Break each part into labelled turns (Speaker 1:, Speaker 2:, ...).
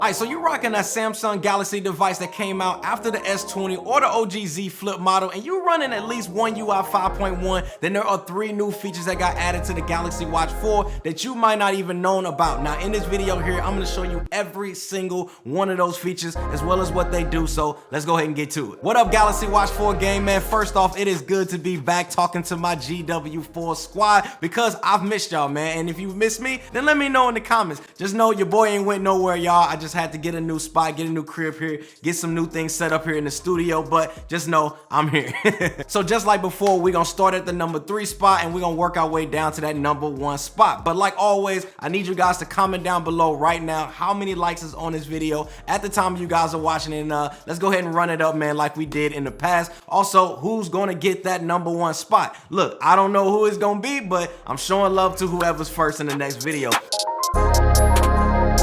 Speaker 1: Alright, so you're rocking that Samsung Galaxy device that came out after the S20 or the OG Z Flip model, and you're running at least One UI 5.1, then there are 3 new features that got added to the Galaxy Watch 4 that you might not even known about. Now in this video here, I'm going to show you every single one of those features as well as what they do, so let's go ahead and get to it. What up Galaxy Watch 4 gang, man? First off, it is good to be back talking to my GW4 squad because I've missed y'all, man, and if you missed me, then let me know in the comments. Just know your boy ain't went nowhere, y'all. I just had to get a new spot, get a new crib here, get some new things set up here in the studio, but just know I'm here. So just like before, we're gonna start at the number 3 spot and we're gonna work our way down to that number 1 spot. But like always, I need you guys to comment down below right now how many likes is on this video at the time you guys are watching it, and let's go ahead and run it up, man, like we did in the past. Also, who's gonna get that number 1 spot? Look, I don't know who it's gonna be, but I'm showing love to whoever's first in the next video.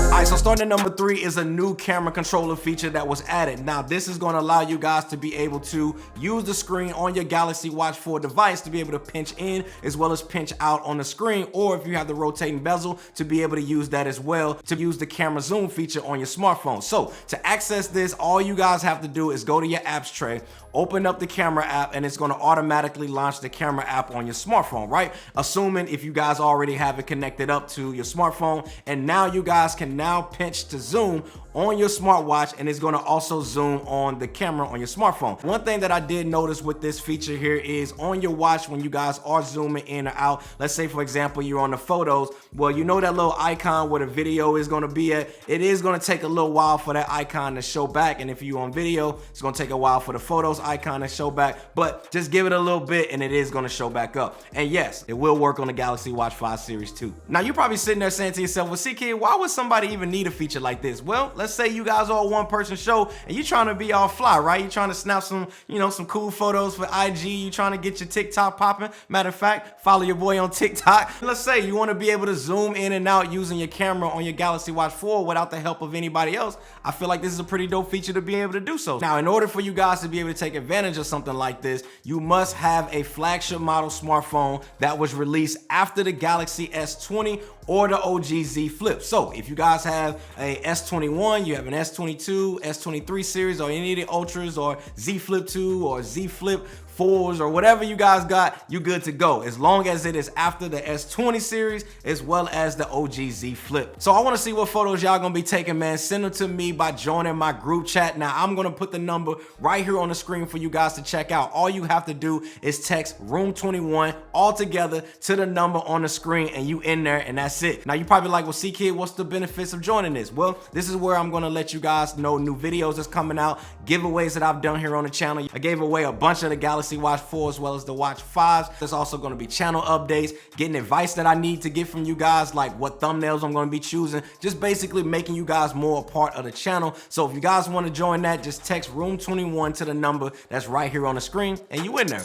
Speaker 1: Alright, so starting at number 3 is a new camera controller feature that was added. Now this is going to allow you guys to be able to use the screen on your Galaxy Watch 4 device to be able to pinch in as well as pinch out on the screen, or if you have the rotating bezel, to be able to use that as well to use the camera zoom feature on your smartphone. So to access this, all you guys have to do is go to your apps tray, open up the camera app, and it's going to automatically launch the camera app on your smartphone, right? Assuming if you guys already have it connected up to your smartphone, and now you guys can now pinch to zoom on your smartwatch, and it's going to also zoom on the camera on your smartphone. One thing that I did notice with this feature here is on your watch, when you guys are zooming in or out, let's say for example you're on the photos, well, you know that little icon where the video is going to be at, it is going to take a little while for that icon to show back, and if you're on video, it's going to take a while for the photos icon to show back, but just give it a little bit and it is going to show back up. And yes, it will work on the Galaxy Watch 5 series too. Now you're probably sitting there saying to yourself, well, CKid, why would somebody even need a feature like this? Well, let's say you guys are a one-person show and you're trying to be all fly, right? You're trying to snap some, some cool photos for IG. You're trying to get your TikTok popping. Matter of fact, follow your boy on TikTok. Let's say you want to be able to zoom in and out using your camera on your Galaxy Watch 4 without the help of anybody else. I feel like this is a pretty dope feature to be able to do so. Now, in order for you guys to be able to take advantage of something like this, you must have a flagship model smartphone that was released after the Galaxy S20 or the OG Z Flip. So if you guys have a S21, you have an S22, S23 series, or any of the Ultras, or Z Flip 2 or Z Flip 4s, or whatever you guys got, you good to go, as long as it is after the S20 series as well as the OG Z Flip. So I want to see what photos y'all gonna be taking, man. Send them to me by joining my group chat. Now I'm gonna put the number right here on the screen for you guys to check out. All you have to do is text room 21 all together to the number on the screen, and you in there, and that's it. Now you're probably like, well, CKid, what's the benefits of joining this? Well, this is where I'm gonna let you guys know new videos that's coming out, giveaways that I've done here on the channel. I gave away a bunch of the Galaxy Watch 4 as well as the Watch 5s. There's also going to be channel updates, getting advice that I need to get from you guys, like what thumbnails I'm going to be choosing, just basically making you guys more a part of the channel. So if you guys want to join that, just text room 21 to the number that's right here on the screen, and you in there.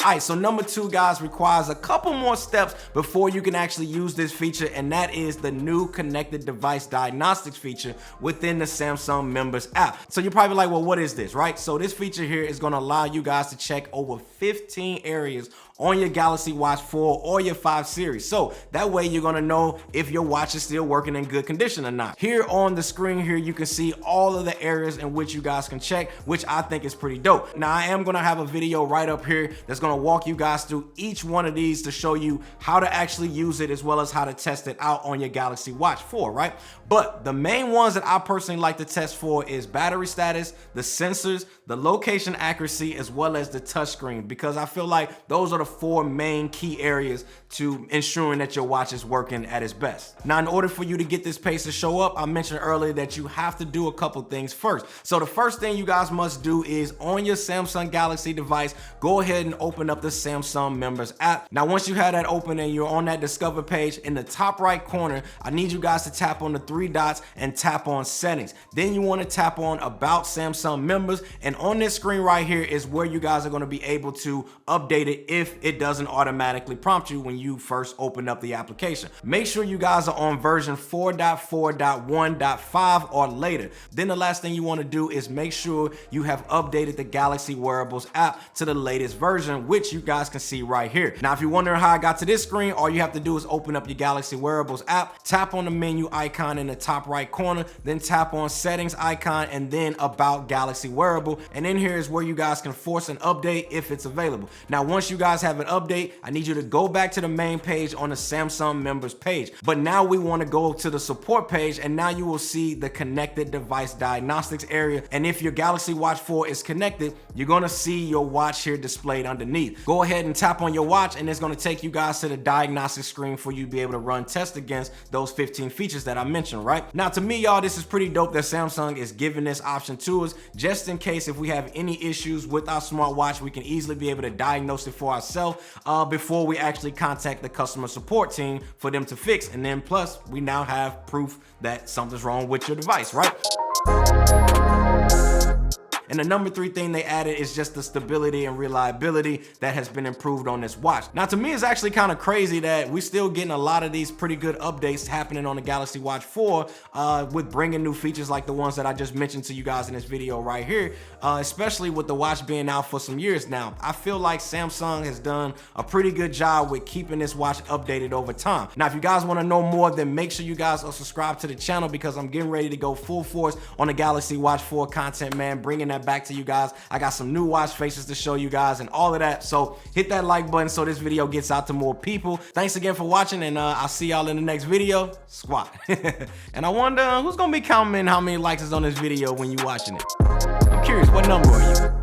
Speaker 1: Alright, so number 2, guys, requires a couple more steps before you can actually use this feature, and that is the new connected device diagnostics feature within the Samsung members app. So you're probably like, well, what is this, right? So this feature here is going to allow you guys to check over 15 areas on your Galaxy Watch 4 or your 5 series. So that way you're gonna know if your watch is still working in good condition or not. Here on the screen here, you can see all of the areas in which you guys can check, which I think is pretty dope. Now I am gonna have a video right up here that's gonna walk you guys through each one of these to show you how to actually use it as well as how to test it out on your Galaxy Watch 4, right? But the main ones that I personally like to test for is battery status, the sensors, the location accuracy, as well as the touchscreen, because I feel like those are the 4 main key areas to ensuring that your watch is working at its best. Now, in order for you to get this pace to show up, I mentioned earlier that you have to do a couple things first. So the first thing you guys must do is on your Samsung Galaxy device, go ahead and open up the Samsung members app. Now, once you have that open and you're on that discover page, in the top right corner, I need you guys to tap on the 3 dots and tap on settings. Then you want to tap on about Samsung members, and on this screen right here is where you guys are going to be able to update it if if it doesn't automatically prompt you when you first open up the application. Make sure you guys are on version 4.4.1.5 or later. Then the last thing you want to do is make sure you have updated the Galaxy Wearables app to the latest version, which you guys can see right here. Now, if you're wondering how I got to this screen, all you have to do is open up your Galaxy Wearables app, tap on the menu icon in the top right corner, then tap on settings icon, and then about Galaxy Wearable. And in here is where you guys can force an update if it's available. Now, once you guys have an update, I need you to go back to the main page on the Samsung members page. But now we want to go to the support page, and now you will see the connected device diagnostics area. And if your Galaxy Watch 4 is connected, you're going to see your watch here displayed underneath. Go ahead and tap on your watch, and it's going to take you guys to the diagnostic screen for you to be able to run tests against those 15 features that I mentioned, right? Now, to me, y'all, this is pretty dope that Samsung is giving this option to us, just in case if we have any issues with our smartwatch, we can easily be able to diagnose it for ourselves before we actually contact the customer support team for them to fix. And then plus, we now have proof that something's wrong with your device, right? And the number 3 thing they added is just the stability and reliability that has been improved on this watch. Now, to me, it's actually kind of crazy that we're still getting a lot of these pretty good updates happening on the Galaxy Watch 4 with bringing new features like the ones that I just mentioned to you guys in this video right here, especially with the watch being out for some years now. I feel like Samsung has done a pretty good job with keeping this watch updated over time. Now, if you guys want to know more, then make sure you guys are subscribed to the channel, because I'm getting ready to go full force on the Galaxy Watch 4 content, man, bringing that back to you guys. I got some new watch faces to show you guys and all of that. So hit that like button so this video gets out to more people. Thanks again for watching, and I'll see y'all in the next video. Squat. And I wonder who's gonna be counting how many likes is on this video when you watching it. I'm curious, what number are you?